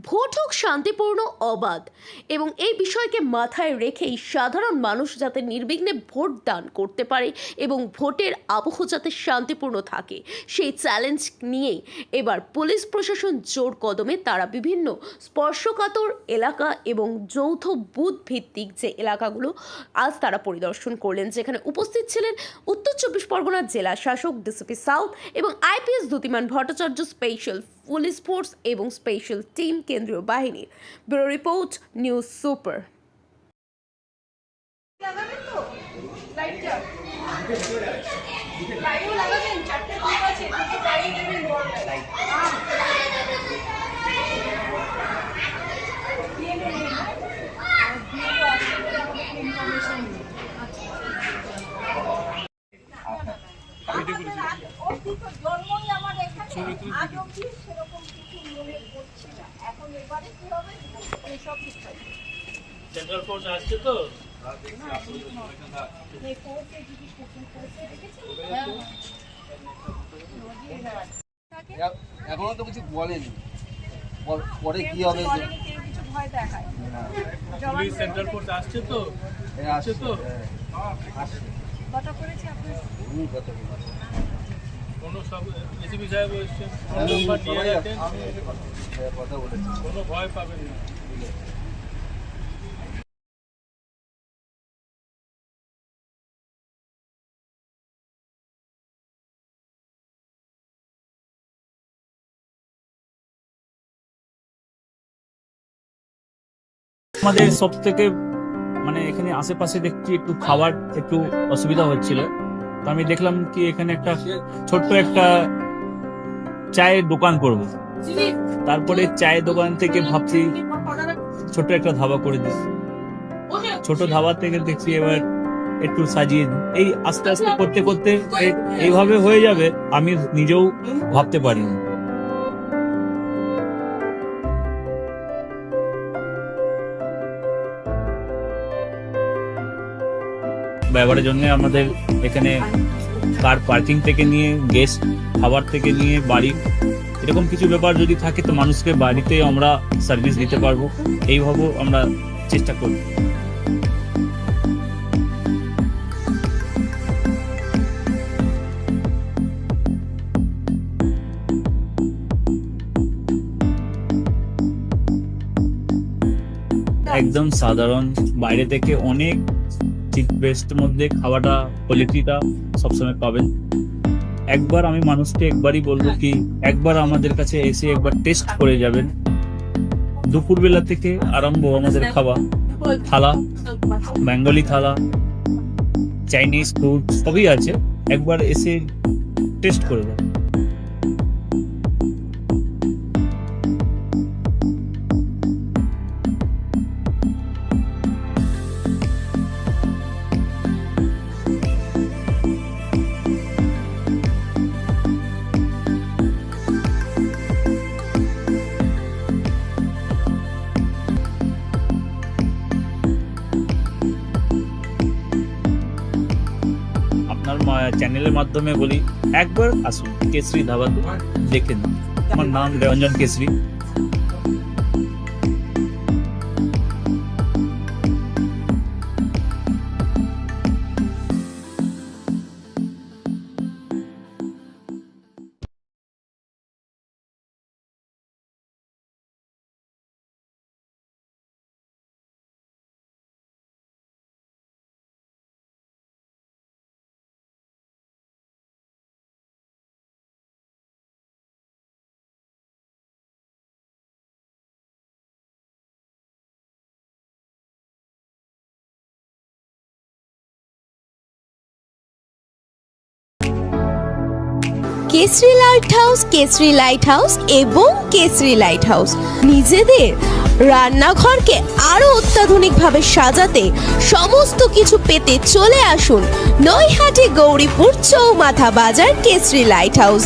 Vote হোক শান্তিপূর্ণ, অবাধ এবং এই বিষয়কে মাথায় রেখেই সাধারণ মানুষ যাতে নির্বিঘ্নে ভোট দান করতে পারে এবং ভোটের আবহ যাতে শান্তিপূর্ণ থাকে, সেই চ্যালেঞ্জ নিয়েই এবার পুলিশ প্রশাসন জোর কদমে তারা বিভিন্ন স্পর্শকাতর এলাকা এবং যৌথ বুথ ভিত্তিক যে এলাকাগুলো আজ তারা পরিদর্শন করলেন, যেখানে উপস্থিত ছিলেন উত্তর চব্বিশ পরগনার জেলা শাসক ডিসিপি সাউথ এবং IPS Dyutiman Bhattacharya, special police force এবং স্পেশাল টিম কেন্দ্রীয় বাহিনীর। Bureau report, news super. Central force আসছে তো এখনো তো কিছু বলেনি, পরে কি হবে পুলিশ সেন্ট্রাল ফোর্স আসছে তো আসছে তো কোনো সব এসিপি সাহেব এসছেন, নাম্বার নিয়ে রাখেন, কথা বলেছি, কোনো ভয় পাবেন না। আমাদের সব থেকে এখানে আশেপাশে দেখছি একটু খাবার একটু অসুবিধা হচ্ছিল, তো আমি দেখলাম কি এখানে একটা ছোট্ট একটা চায়ের দোকান করব। তারপরে চায়ের দোকান থেকে ভাবছি ছোট একটা ধাবা করে দিই। ছোট ধাবা থেকে দেখছি এবার একটু সাজিয়ে এই আস্তে আস্তে করতে করতে এইভাবে হয়ে যাবে, আমি নিজেও ভাবতে পারিনি। ব্যবহারের জন্য আমাদের এখানে কার পার্কিং থেকে নিয়ে গেস্ট খাবার থেকে নিয়ে বাড়ি, এরকম কিছু ব্যাপার যদি থাকে তো মানুষকে বাড়িতে আমরা সার্ভিস দিতে পারবো, এইভাবে আমরা চেষ্টা করব। একদম সাধারণ, বাইরে থেকে অনেক চিপ বেস্ট মধ্যে খাওয়াটা কোয়ালিটিটা সবসময় পাবেন। একবার আমি মানুষকে একবারই বলবো কি একবার আমাদের কাছে এসে একবার টেস্ট করে যাবেন। দুপুরবেলা থেকে আরম্ভ আমাদের খাওয়া, থালা, বেঙ্গলি থালা, চাইনিজ ফুড সবই আছে, একবার এসে টেস্ট করে যাবেন। চ্যানেলের মাধ্যমে বলি একবার আসুন কেশরী ধাবা, দেখে নিন। আমার নাম Ranjan Keshari. Keshari light house, Keshari light house এবং কেশরী লাইট হাউস নিজেদের রান্নাঘরকে আরো অত্যাধুনিকভাবে সাজাতে সমস্ত কিছু পেতে চলে আসুন নৈহাটি গৌরীপুর চৌমাথা বাজার কেশরী লাইট হাউস।